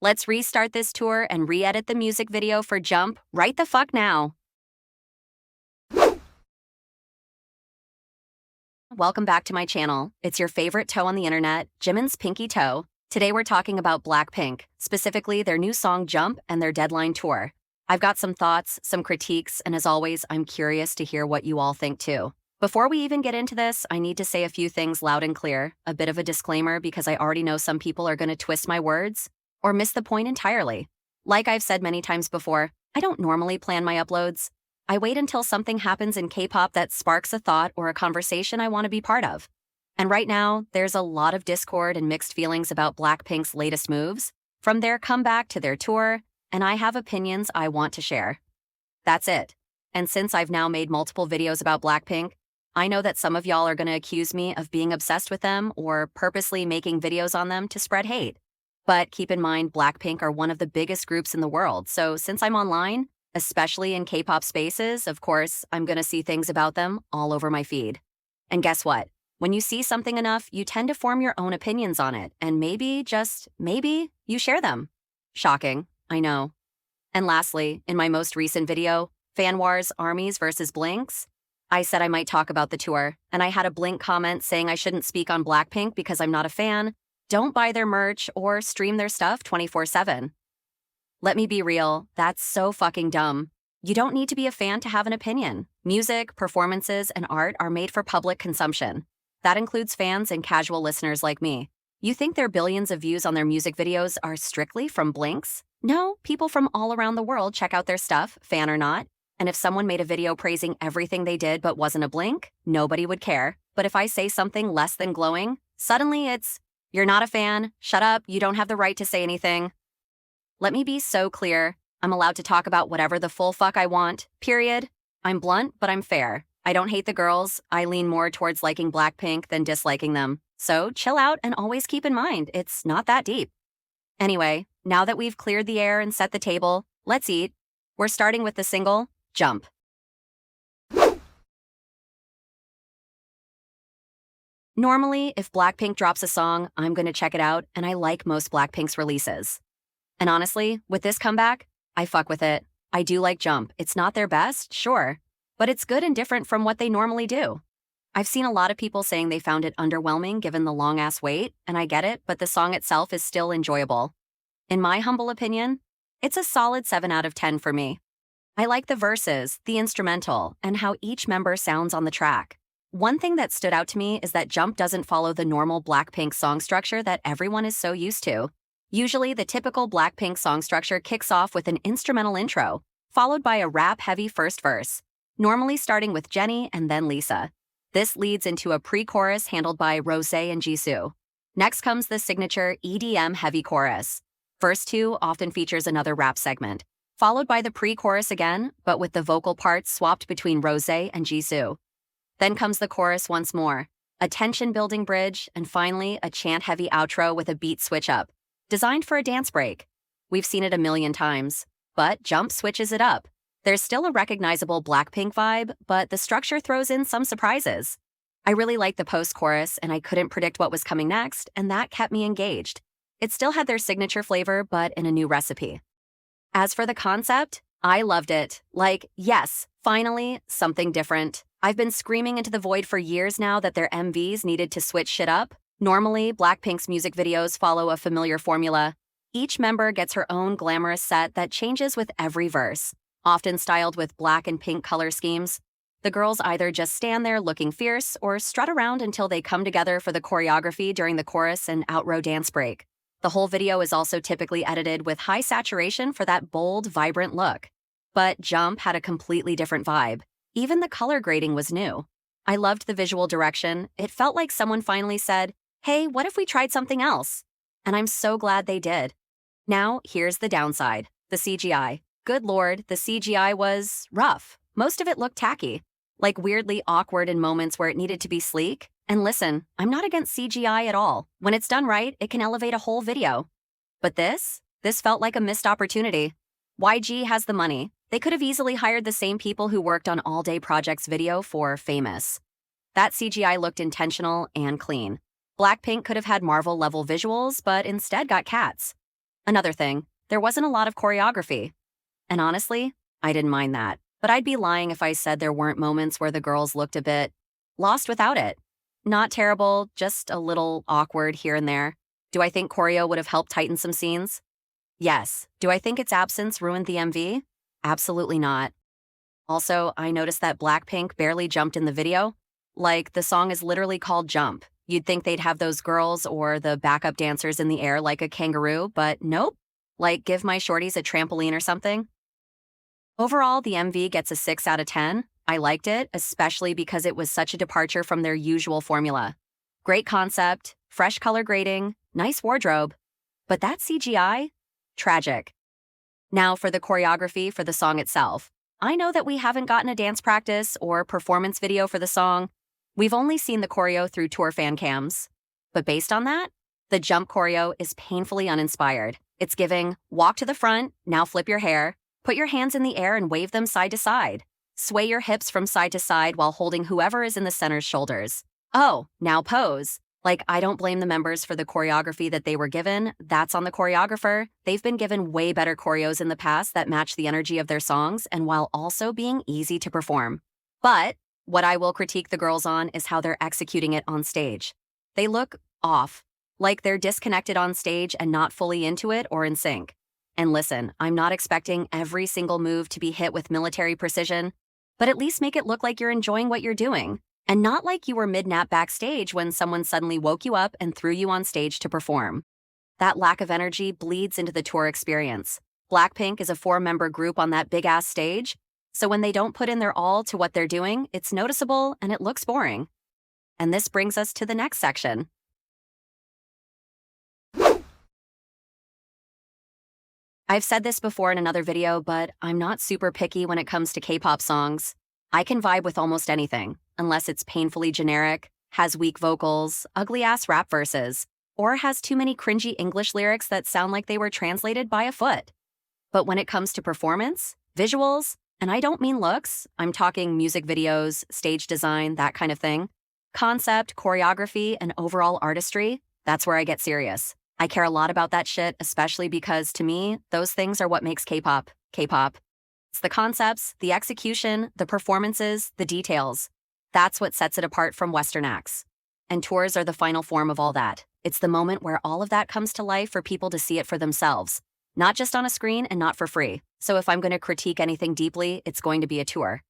Let's restart this tour and re-edit the music video for Jump right the fuck now. Welcome back to my channel. It's your favorite toe on the internet, Jimin's pinky toe. Today we're talking about Blackpink, specifically their new song Jump and their deadline tour. I've got some thoughts, some critiques, and as always, I'm curious to hear what you all think too. Before we even get into this, I need to say a few things loud and clear, a bit of a disclaimer because I already know some people are going to twist my words or miss the point entirely. Like I've said many times before, I don't normally plan my uploads. I wait until something happens in K-pop that sparks a thought or a conversation I want to be part of. And right now, there's a lot of discord and mixed feelings about Blackpink's latest moves, from their comeback to their tour, and I have opinions I want to share. That's it. And since I've now made multiple videos about Blackpink, I know that some of y'all are going to accuse me of being obsessed with them or purposely making videos on them to spread hate. But keep in mind, Blackpink are one of the biggest groups in the world, so since I'm online, especially in K-pop spaces, of course, I'm going to see things about them all over my feed. And guess what? When you see something enough, you tend to form your own opinions on it, and maybe, just maybe, you share them. Shocking, I know. And lastly, in my most recent video, Fan Wars Armies vs. Blinks, I said I might talk about the tour, and I had a Blink comment saying I shouldn't speak on Blackpink because I'm not a fan, don't buy their merch, or stream their stuff 24/7. Let me be real, that's so fucking dumb. You don't need to be a fan to have an opinion. Music, performances, and art are made for public consumption. That includes fans and casual listeners like me. You think their billions of views on their music videos are strictly from Blinks? No, people from all around the world check out their stuff, fan or not. And if someone made a video praising everything they did but wasn't a Blink, nobody would care. But if I say something less than glowing, suddenly it's, you're not a fan, shut up, you don't have the right to say anything. Let me be so clear, I'm allowed to talk about whatever the full fuck I want, period. I'm blunt, but I'm fair. I don't hate the girls, I lean more towards liking Blackpink than disliking them. So chill out and always keep in mind, it's not that deep. Anyway, now that we've cleared the air and set the table, let's eat. We're starting with the single, Jump. Normally, if Blackpink drops a song, I'm going to check it out, and I like most Blackpink's releases. And honestly, with this comeback, I fuck with it. I do like Jump. It's not their best, sure, but it's good and different from what they normally do. I've seen a lot of people saying they found it underwhelming given the long-ass wait, and I get it, but the song itself is still enjoyable. In my humble opinion, it's a solid 7 out of 10 for me. I like the verses, the instrumental, and how each member sounds on the track. One thing that stood out to me is that Jump doesn't follow the normal Blackpink song structure that everyone is so used to. Usually, the typical Blackpink song structure kicks off with an instrumental intro, followed by a rap-heavy first verse, normally starting with Jennie and then Lisa. This leads into a pre-chorus handled by Rosé and Jisoo. Next comes the signature EDM-heavy chorus. Verse 2 often features another rap segment, followed by the pre-chorus again, but with the vocal parts swapped between Rosé and Jisoo. Then comes the chorus once more, a tension-building bridge, and finally a chant-heavy outro with a beat switch-up, designed for a dance break. We've seen it a million times, but Jump switches it up. There's still a recognizable Blackpink vibe, but the structure throws in some surprises. I really liked the post-chorus, and I couldn't predict what was coming next, and that kept me engaged. It still had their signature flavor, but in a new recipe. As for the concept, I loved it. Like, yes, finally, something different. I've been screaming into the void for years now that their MVs needed to switch shit up. Normally, Blackpink's music videos follow a familiar formula. Each member gets her own glamorous set that changes with every verse, often styled with black and pink color schemes. The girls either just stand there looking fierce or strut around until they come together for the choreography during the chorus and outro dance break. The whole video is also typically edited with high saturation for that bold, vibrant look. But Jump had a completely different vibe. Even the color grading was new. I loved the visual direction. It felt like someone finally said, hey, what if we tried something else? And I'm so glad they did. Now, here's the downside, the CGI. Good lord, the CGI was rough. Most of it looked tacky, like weirdly awkward in moments where it needed to be sleek. And listen, I'm not against CGI at all. When it's done right, it can elevate a whole video. But this felt like a missed opportunity. YG has the money. They could have easily hired the same people who worked on All Day Project's video for Famous. That CGI looked intentional and clean. Blackpink could have had Marvel-level visuals, but instead got cats. Another thing, there wasn't a lot of choreography. And honestly, I didn't mind that. But I'd be lying if I said there weren't moments where the girls looked a bit lost without it. Not terrible, just a little awkward here and there. Do I think choreo would have helped tighten some scenes? Yes. Do I think its absence ruined the MV? Absolutely not. Also, I noticed that Blackpink barely jumped in the video. Like, the song is literally called Jump. You'd think they'd have those girls or the backup dancers in the air like a kangaroo, but nope. Like, give my shorties a trampoline or something. Overall, the MV gets a 6 out of 10. I liked it, especially because it was such a departure from their usual formula. Great concept, fresh color grading, nice wardrobe. But that CGI? Tragic. Now for the choreography for the song itself. I know that we haven't gotten a dance practice or performance video for the song. We've only seen the choreo through tour fan cams. But based on that, the jump choreo is painfully uninspired. It's giving, walk to the front, now flip your hair, put your hands in the air and wave them side to side. Sway your hips from side to side while holding whoever is in the center's shoulders. Oh, now pose. Like, I don't blame the members for the choreography that they were given. That's on the choreographer. They've been given way better choreos in the past that match the energy of their songs and while also being easy to perform. But what I will critique the girls on is how they're executing it on stage. They look off, like they're disconnected on stage and not fully into it or in sync. And listen, I'm not expecting every single move to be hit with military precision, but at least make it look like you're enjoying what you're doing. And not like you were mid-nap backstage when someone suddenly woke you up and threw you on stage to perform. That lack of energy bleeds into the tour experience. Blackpink is a 4-member group on that big-ass stage, so when they don't put in their all to what they're doing, it's noticeable and it looks boring. And this brings us to the next section. I've said this before in another video, but I'm not super picky when it comes to K-pop songs. I can vibe with almost anything, unless it's painfully generic, has weak vocals, ugly-ass rap verses, or has too many cringy English lyrics that sound like they were translated by a foot. But when it comes to performance, visuals, and I don't mean looks, I'm talking music videos, stage design, that kind of thing, concept, choreography, and overall artistry, that's where I get serious. I care a lot about that shit, especially because, to me, those things are what makes K-pop, K-pop. It's the concepts, the execution, the performances, the details. That's what sets it apart from Western acts. And tours are the final form of all that. It's the moment where all of that comes to life for people to see it for themselves, not just on a screen and not for free. So if I'm going to critique anything deeply, it's going to be a tour.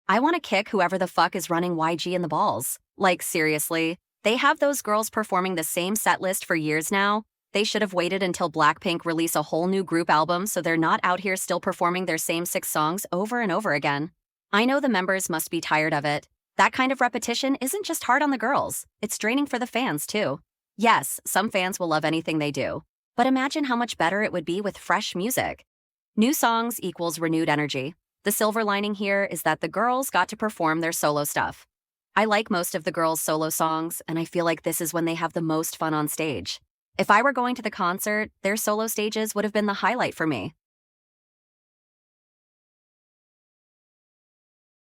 I want to kick whoever the fuck is running YG in the balls. Like, seriously, they have those girls performing the same set list for years now. They should have waited until Blackpink release a whole new group album so they're not out here still performing their same 6 songs over and over again. I know the members must be tired of it. That kind of repetition isn't just hard on the girls, it's draining for the fans too. Yes, some fans will love anything they do, but imagine how much better it would be with fresh music. New songs equals renewed energy. The silver lining here is that the girls got to perform their solo stuff. I like most of the girls' solo songs, and I feel like this is when they have the most fun on stage. If I were going to the concert, their solo stages would have been the highlight for me.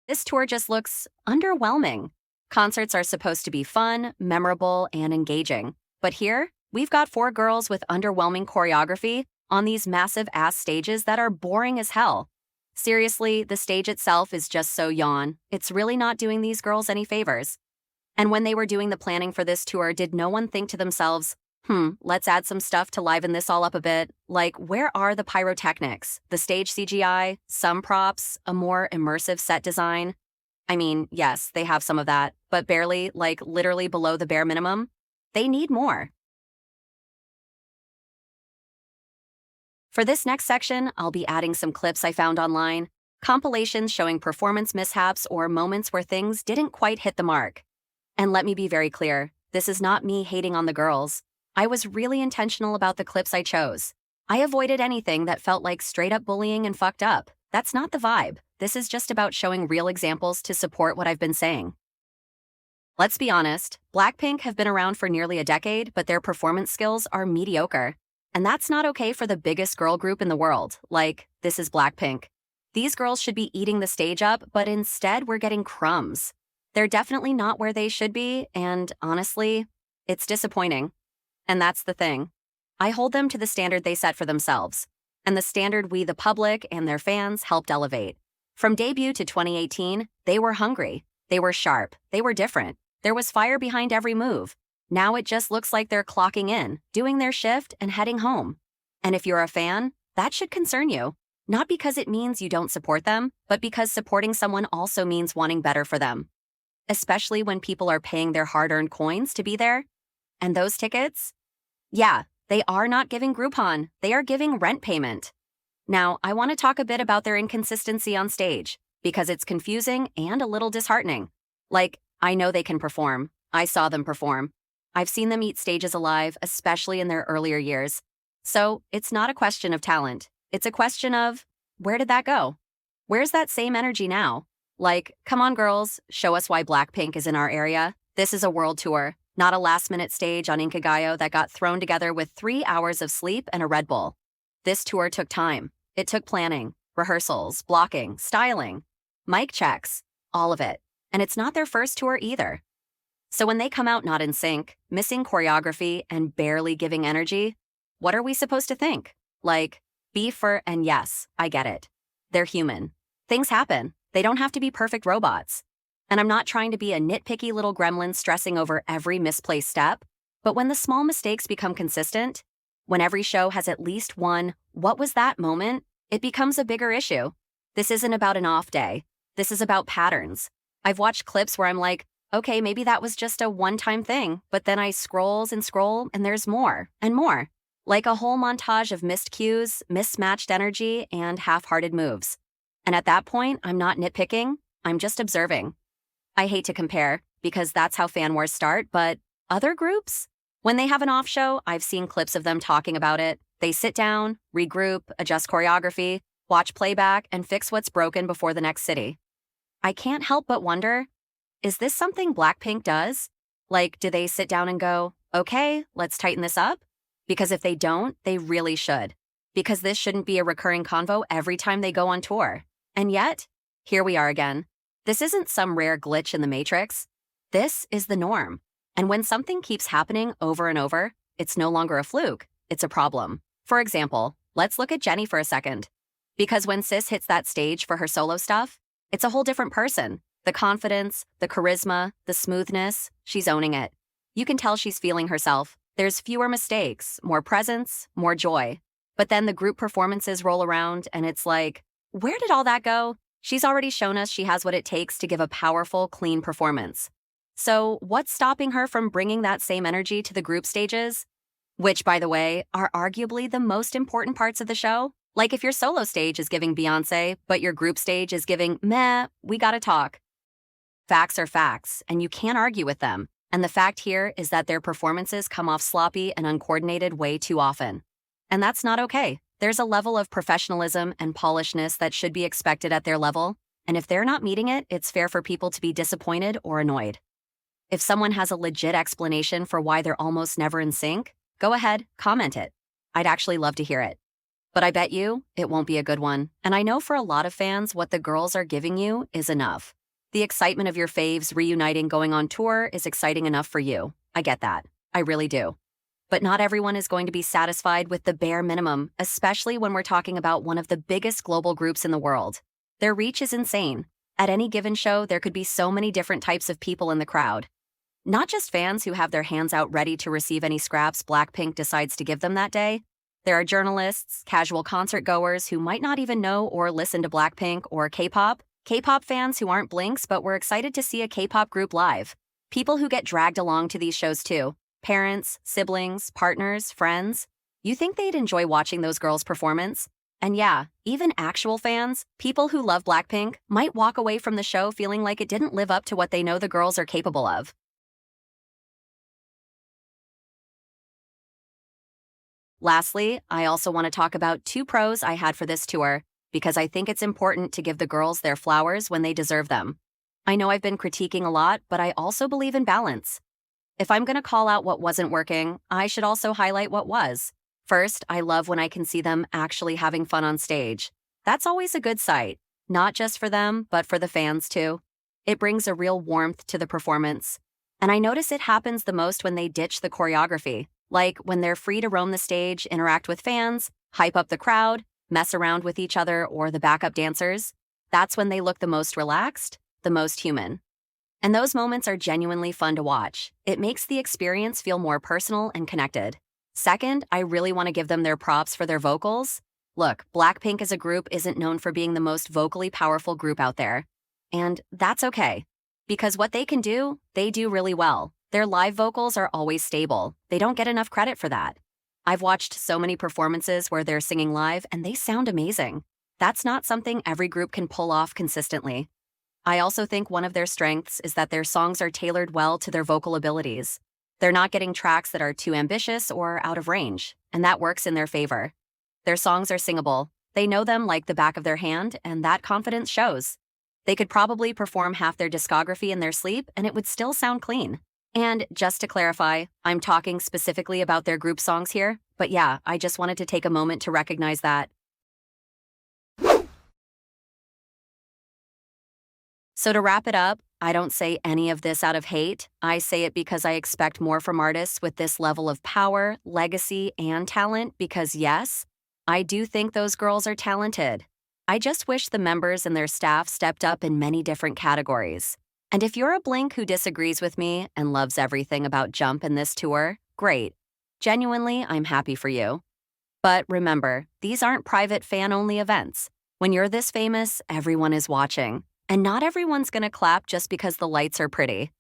This tour just looks underwhelming. Concerts are supposed to be fun, memorable, and engaging. But here, we've got 4 girls with underwhelming choreography on these massive ass stages that are boring as hell. Seriously, the stage itself is just so yawn. It's really not doing these girls any favors. And when they were doing the planning for this tour, did no one think to themselves, let's add some stuff to liven this all up a bit? Like, where are the pyrotechnics, the stage CGI, some props, a more immersive set design? I mean, yes, they have some of that, but barely, like literally below the bare minimum. They need more. For this next section, I'll be adding some clips I found online, compilations showing performance mishaps or moments where things didn't quite hit the mark. And let me be very clear, this is not me hating on the girls. I was really intentional about the clips I chose. I avoided anything that felt like straight-up bullying and fucked up. That's not the vibe. This is just about showing real examples to support what I've been saying. Let's be honest, Blackpink have been around for nearly a decade, but their performance skills are mediocre. And that's not okay for the biggest girl group in the world. Like, this is Blackpink. These girls should be eating the stage up, but instead we're getting crumbs. They're definitely not where they should be, and honestly, it's disappointing. And that's the thing. I hold them to the standard they set for themselves, and the standard we, the public, and their fans helped elevate. From debut to 2018, they were hungry. They were sharp. They were different. There was fire behind every move. Now it just looks like they're clocking in, doing their shift, and heading home. And if you're a fan, that should concern you. Not because it means you don't support them, but because supporting someone also means wanting better for them. Especially when people are paying their hard-earned coins to be there. And those tickets? Yeah, they are not giving Groupon. They are giving rent payment. Now, I want to talk a bit about their inconsistency on stage, because it's confusing and a little disheartening. Like, I know they can perform. I saw them perform. I've seen them eat stages alive, especially in their earlier years. So, it's not a question of talent. It's a question of, where did that go? Where's that same energy now? Like, come on girls, show us why Blackpink is in our area. This is a world tour, not a last-minute stage on Inkigayo that got thrown together with 3 hours of sleep and a Red Bull. This tour took time. It took planning, rehearsals, blocking, styling, mic checks, all of it. And it's not their first tour either. So when they come out not in sync, missing choreography, and barely giving energy, what are we supposed to think? Like, and yes, I get it. They're human. Things happen. They don't have to be perfect robots. And I'm not trying to be a nitpicky little gremlin stressing over every misplaced step, but when the small mistakes become consistent, when every show has at least one "what was that" moment, it becomes a bigger issue. This isn't about an off day. This is about patterns. I've watched clips where I'm like, okay, maybe that was just a one-time thing, but then I scroll and there's more and more. Like a whole montage of missed cues, mismatched energy, and half-hearted moves. And at that point, I'm not nitpicking, I'm just observing. I hate to compare, because that's how fan wars start, but other groups? When they have an off show, I've seen clips of them talking about it. They sit down, regroup, adjust choreography, watch playback, and fix what's broken before the next city. I can't help but wonder, is this something Blackpink does? Like, do they sit down and go, okay, let's tighten this up? Because if they don't, they really should. Because this shouldn't be a recurring convo every time they go on tour. And yet, here we are again. This isn't some rare glitch in the Matrix. This is the norm. And when something keeps happening over and over, it's no longer a fluke, it's a problem. For example, let's look at Jennie for a second. Because when Sis hits that stage for her solo stuff, it's a whole different person. The confidence, the charisma, the smoothness, she's owning it. You can tell she's feeling herself. There's fewer mistakes, more presence, more joy. But then the group performances roll around and it's like, where did all that go? She's already shown us she has what it takes to give a powerful, clean performance. So what's stopping her from bringing that same energy to the group stages? Which, by the way, are arguably the most important parts of the show. Like if your solo stage is giving Beyoncé, but your group stage is giving meh, we gotta talk. Facts are facts, and you can't argue with them. And the fact here is that their performances come off sloppy and uncoordinated way too often. And that's not okay. There's a level of professionalism and polishness that should be expected at their level, and if they're not meeting it, it's fair for people to be disappointed or annoyed. If someone has a legit explanation for why they're almost never in sync, go ahead, comment it. I'd actually love to hear it. But I bet you, it won't be a good one. And I know for a lot of fans, what the girls are giving you is enough. The excitement of your faves reuniting going on tour is exciting enough for you. I get that. I really do. But not everyone is going to be satisfied with the bare minimum, especially when we're talking about one of the biggest global groups in the world. Their reach is insane. At any given show, there could be so many different types of people in the crowd. Not just fans who have their hands out ready to receive any scraps Blackpink decides to give them that day. There are journalists, casual concert goers who might not even know or listen to Blackpink or K-pop, K-pop fans who aren't Blinks but were excited to see a K-pop group live, people who get dragged along to these shows too, parents, siblings, partners, friends. You think they'd enjoy watching those girls' performance? And yeah, even actual fans, people who love Blackpink, might walk away from the show feeling like it didn't live up to what they know the girls are capable of. Lastly, I also want to talk about 2 pros I had for this tour, because I think it's important to give the girls their flowers when they deserve them. I know I've been critiquing a lot, but I also believe in balance. If I'm going to call out what wasn't working, I should also highlight what was. First, I love when I can see them actually having fun on stage. That's always a good sight, not just for them, but for the fans too. It brings a real warmth to the performance. And I notice it happens the most when they ditch the choreography. Like when they're free to roam the stage, interact with fans, hype up the crowd, mess around with each other or the backup dancers. That's when they look the most relaxed, the most human. And those moments are genuinely fun to watch. It makes the experience feel more personal and connected. Second, I really want to give them their props for their vocals. Look, Blackpink as a group isn't known for being the most vocally powerful group out there. And that's okay. Because what they can do, they do really well. Their live vocals are always stable. They don't get enough credit for that. I've watched so many performances where they're singing live and they sound amazing. That's not something every group can pull off consistently. I also think one of their strengths is that their songs are tailored well to their vocal abilities. They're not getting tracks that are too ambitious or out of range, and that works in their favor. Their songs are singable. They know them like the back of their hand, and that confidence shows. They could probably perform half their discography in their sleep, and it would still sound clean. And just to clarify, I'm talking specifically about their group songs here, but yeah, I just wanted to take a moment to recognize that. So to wrap it up, I don't say any of this out of hate. I say it because I expect more from artists with this level of power, legacy, and talent because yes, I do think those girls are talented. I just wish the members and their staff stepped up in many different categories. And if you're a Blink who disagrees with me and loves everything about Jump in this tour, great. Genuinely, I'm happy for you. But remember, these aren't private fan-only events. When you're this famous, everyone is watching. And not everyone's gonna clap just because the lights are pretty.